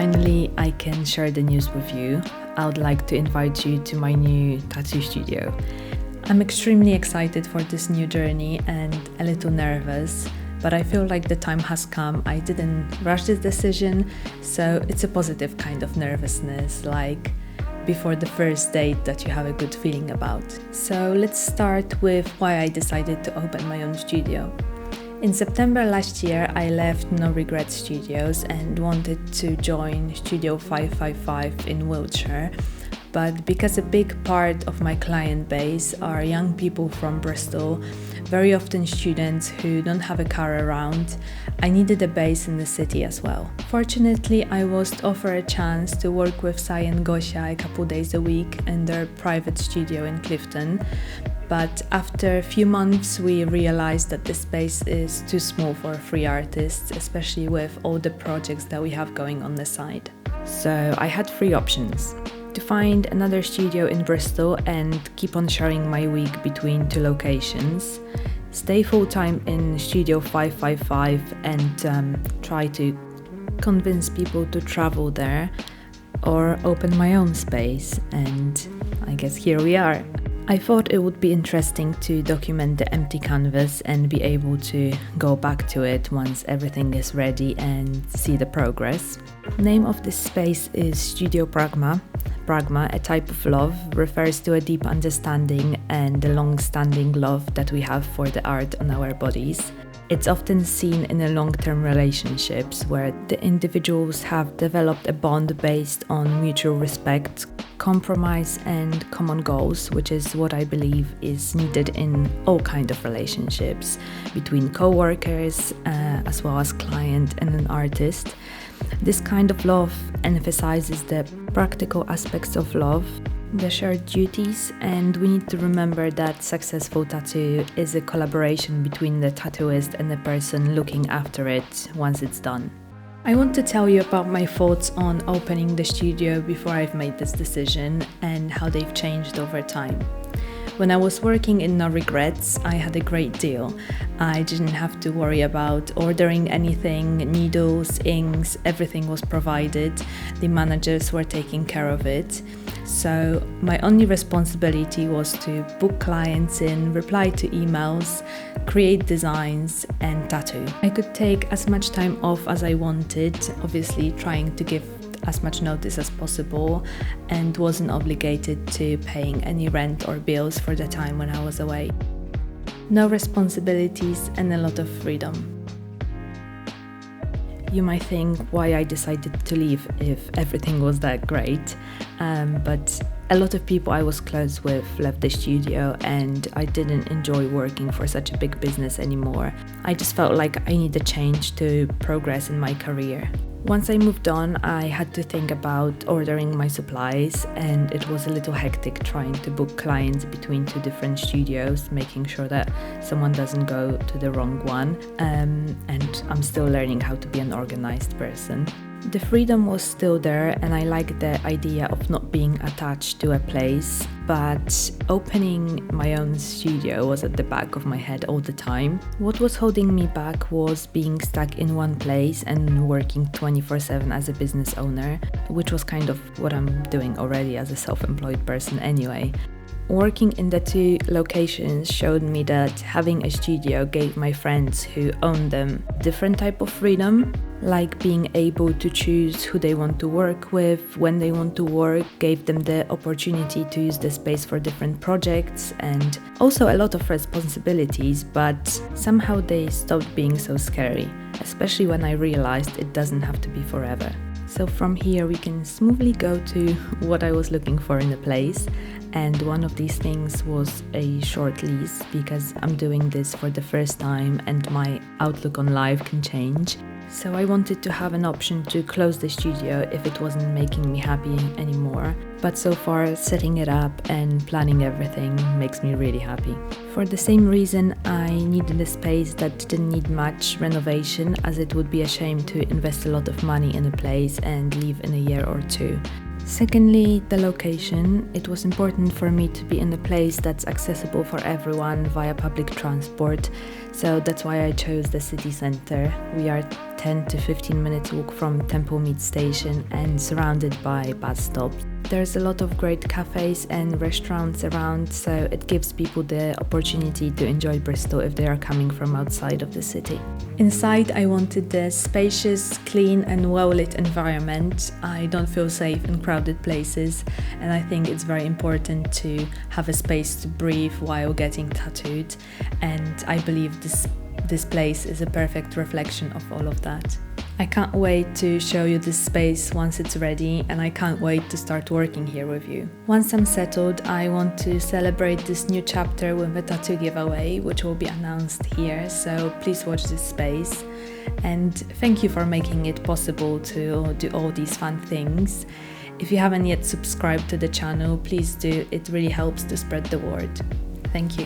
finally I can share the news with you. I would like to invite you to my new tattoo studio. I'm extremely excited for this new journey and a little nervous, but I feel like the time has come. I didn't rush this decision, so it's a positive kind of nervousness, like before the first date that you have a good feeling about. So let's start with why I decided to open my own studio. In September last year, I left No Regret Studios and wanted to join Studio 555 in Wiltshire, but because a big part of my client base are young people from Bristol, very often students who don't have a car around, I needed a base in the city as well. Fortunately, I was offered a chance to work with Sai and Gosia a couple days a week in their private studio in Clifton, but after a few months we realized that the space is too small for free artists, especially with all the projects that we have going on the side. So I had three options: to find another studio in Bristol and keep on sharing my week between two locations, stay full-time in Studio 555 and try to convince people to travel there, or open my own space, and I guess here we are. I thought it would be interesting to document the empty canvas and be able to go back to it once everything is ready and see the progress. Name of this space is Studio Pragma. Pragma, a type of love, refers to a deep understanding and the long-standing love that we have for the art on our bodies. It's often seen in long-term relationships where the individuals have developed a bond based on mutual respect, compromise and common goals, which is what I believe is needed in all kinds of relationships between co-workers as well as client and an artist. This kind of love emphasizes the practical aspects of love, the shared duties, and we need to remember that successful tattoo is a collaboration between the tattooist and the person looking after it once it's done. I want to tell you about my thoughts on opening the studio before I've made this decision and how they've changed over time. When I was working in No Regrets, I had a great deal. I didn't have to worry about ordering anything, needles, inks, everything was provided. The managers were taking care of it. So my only responsibility was to book clients in, reply to emails, create designs and tattoo. I could take as much time off as I wanted, obviously trying to give as much notice as possible, and wasn't obligated to paying any rent or bills for the time when I was away. No responsibilities and a lot of freedom. You might think why I decided to leave if everything was that great, but a lot of people I was close with left the studio and I didn't enjoy working for such a big business anymore. I just felt like I need a change to progress in my career. Once I moved on, I had to think about ordering my supplies, and it was a little hectic trying to book clients between two different studios, making sure that someone doesn't go to the wrong one, and I'm still learning how to be an organized person. The freedom was still there and I liked the idea of not being attached to a place, but opening my own studio was at the back of my head all the time. What was holding me back was being stuck in one place and working 24/7 as a business owner, which was kind of what I'm doing already as a self-employed person anyway. Working in the two locations showed me that having a studio gave my friends who own them different type of freedom, like being able to choose who they want to work with, when they want to work, gave them the opportunity to use the space for different projects, and also a lot of responsibilities, but somehow they stopped being so scary, especially when I realized it doesn't have to be forever. So from here we can smoothly go to what I was looking for in a place, and one of these things was a short lease because I'm doing this for the first time and my outlook on life can change. So I wanted to have an option to close the studio if it wasn't making me happy anymore. But so far, setting it up and planning everything makes me really happy. For the same reason, I needed a space that didn't need much renovation, as it would be a shame to invest a lot of money in a place and leave in a year or two. Secondly, the location. It was important for me to be in a place that's accessible for everyone via public transport, so that's why I chose the city centre. We are 10 to 15 minutes walk from Temple Mead station and surrounded by bus stops. There's a lot of great cafes and restaurants around, so it gives people the opportunity to enjoy Bristol if they are coming from outside of the city. Inside, I wanted a spacious, clean and well-lit environment. I don't feel safe in crowded places, and I think it's very important to have a space to breathe while getting tattooed, and I believe this place is a perfect reflection of all of that. I can't wait to show you this space once it's ready, and I can't wait to start working here with you. Once I'm settled, I want to celebrate this new chapter with a tattoo giveaway, which will be announced here, so please watch this space. And thank you for making it possible to do all these fun things. If you haven't yet subscribed to the channel, please do. It really helps to spread the word. Thank you.